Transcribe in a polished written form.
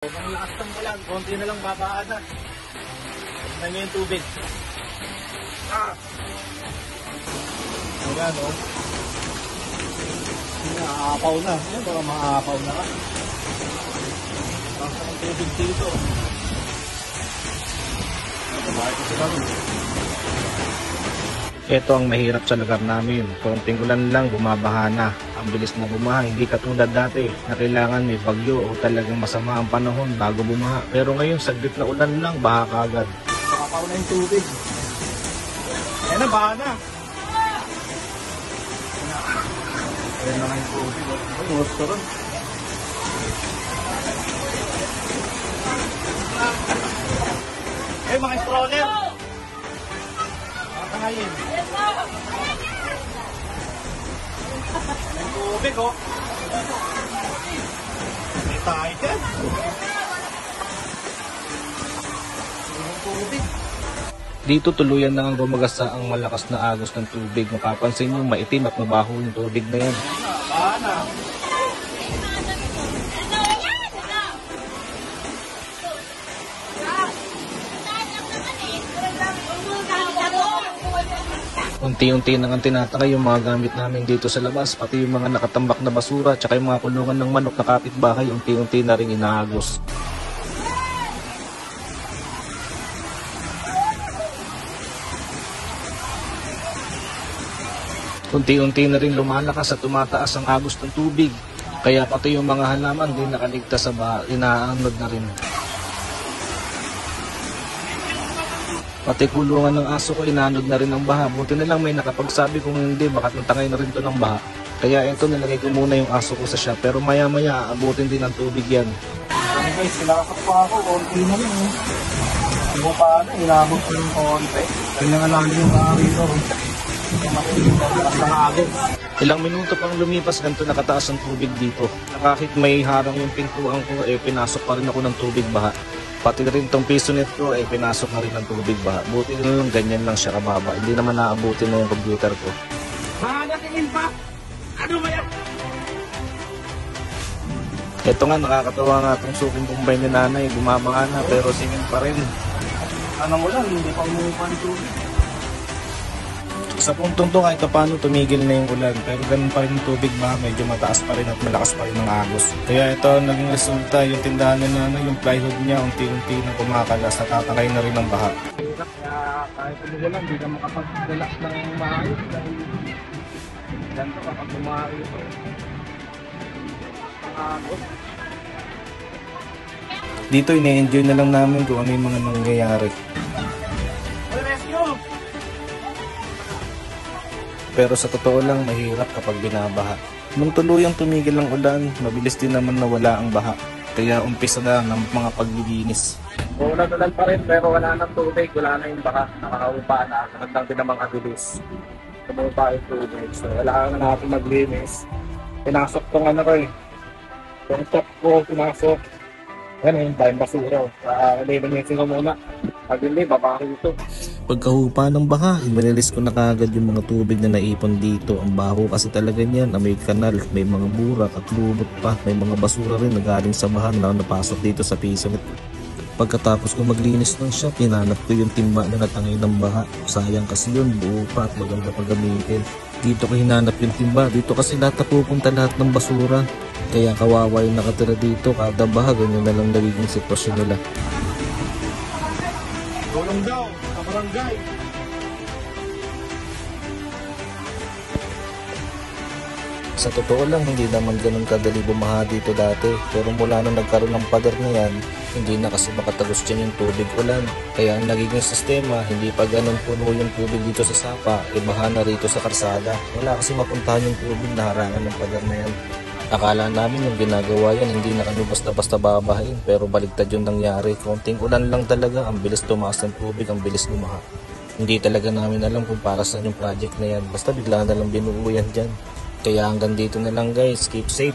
Ang lakas lang pala, konti na lang babaan na. Tignan nyo yung tubig. Ayan o. Aapaw na. Ayan, baka maaapaw na ka. Baka ng tubig dito. Bakit ko sila rin? Ito ang mahirap sa lugar namin. Konting ulan lang, bumabaha na. Ang bilis na bumaha, hindi katulad dati na kailangan may bagyo o talagang masama ang panahon bago bumaha. Pero ngayon, saglit na ulan lang, baha kagad. Makapaw na yung tubig. Ayan na, baha na. Ayan na nga yung tubig. Ay, gusto rin. Eh, mga stroller. Makakangayin. May tubig, oh. May tayo dyan. May tubig. Dito tuluyan na ang gumagasa ang malakas na agos ng tubig. Mapapansin nyo, maitim at mabaho yung tubig na yan. Paana? Unti-unti nang tinatangay yung mga gamit namin dito sa labas, pati yung mga nakatambak na basura, tsaka yung mga kulungan ng manok na kapitbahay, unti-unti na rin inaagos. Unti-unti na rin lumalakas at tumataas ang agos ng tubig, kaya pati yung mga halaman di nakaligtas sa baha, inaanod na rin. Pati kulungan ng aso ko, inanod na rin ang baha. Buti na lang may nakapagsabi kung hindi, baka tangay na rin ito ng baha. Kaya ito, nilagay ko muna yung aso ko sa shop. Pero maya-maya, aabutin din ang tubig yan. Okay guys, sinakap pa ako. Konti na rin. Hindi pa na, inabot ko yung konti. Kaya nga lang yung rito. Ilang minuto pang lumipas, ganito nakataas ang tubig dito. Kahit may harang yung pintuan ko, pinasok pa rin ako ng tubig baha. Pati rin tong piso net ko, pinasok na rin ng tubig baha. Buti na yung ganyan lang siya kababa. Hindi naman naabutin na yung computer ko. Natingin pa! Ano ba yan? Ito nga, nakakatawa nga itong suking kumbay ni nanay. Bumabanga na, pero singin pa rin. Ano mo lang, hindi pa umuupa ng tubig. Sa puntong to, kahit paano tumigil na yung ulan. Pero ganun pa rin yung tubig ba, medyo mataas pa rin at malakas pa rin ang agos. Kaya ito naging resulta, yung tindahan na nanay, yung plywood niya, unti-unti na kumakalas, natatangay na rin ang baha. Kaya kahit umulan, hindi ka makapag-relax ng maayos dahil ganito kapag bumahay ito. Ang agos. Dito, ine-enjoy na lang namin kung ano yung mga nangyayari. Pero sa totoo lang, mahirap kapag binabaha. Nung tuluyang tumigil ang ulan, mabilis din naman nawala ang baha. Kaya umpisa na ng mga paglilinis. Ulan pa rin pero wala nang tubig, wala na yung baha. Nakakaupa na, nagtang din namang kabilis. Tumupa yung tubig. So wala na natin maglinis. Pinasok tong ano ko eh. Yung top ko, pinasok. Yan yung tayong basura. Lilinisin ko muna. Pag hindi, babaho ito. Pagkahupa ng baha, imanilis ko na kagad yung mga tubig na naipon dito. Ang baho kasi talaga niyan, may kanal, may mga burak at lubot pa. May mga basura rin na galing sa baha na napasok dito sa piso. Pagkatapos ko maglinis ng shop, hinanap ko yung timba na natangay ng baha. Sayang kasi yun, buo pa at maganda pag gamitin. Dito ko hinanap yung timba, dito kasi lahat napupunta lahat ng basura. Kaya kawawa yung nakatira dito, kada baha, ganyan na lang nagiging sitwasyon nila. Tulong daw, sa barangay. Sa totoo lang, hindi naman ganun kadali bumaha dito dati. Pero mula nung nagkaroon ng pader na yan, hindi na kasi makatagos dyan yung tubig ulan. Kaya ang nagiging sistema, hindi pa ganun puno yung tubig dito sa sapa, baha na rito sa karsada. Wala kasi mapuntahan yung tubig na harangan ng pader na yan. Akala namin yung ginagawa yan, hindi na kami basta-basta babahain, pero baligtad yung nangyari. Konting ulan lang talaga, ang bilis tumaas ng tubig, ang bilis lumaha. Hindi talaga namin alam kung para saan yung project na yan, basta bigla na lang binuo yan dyan. Kaya hanggang dito na lang guys, keep safe.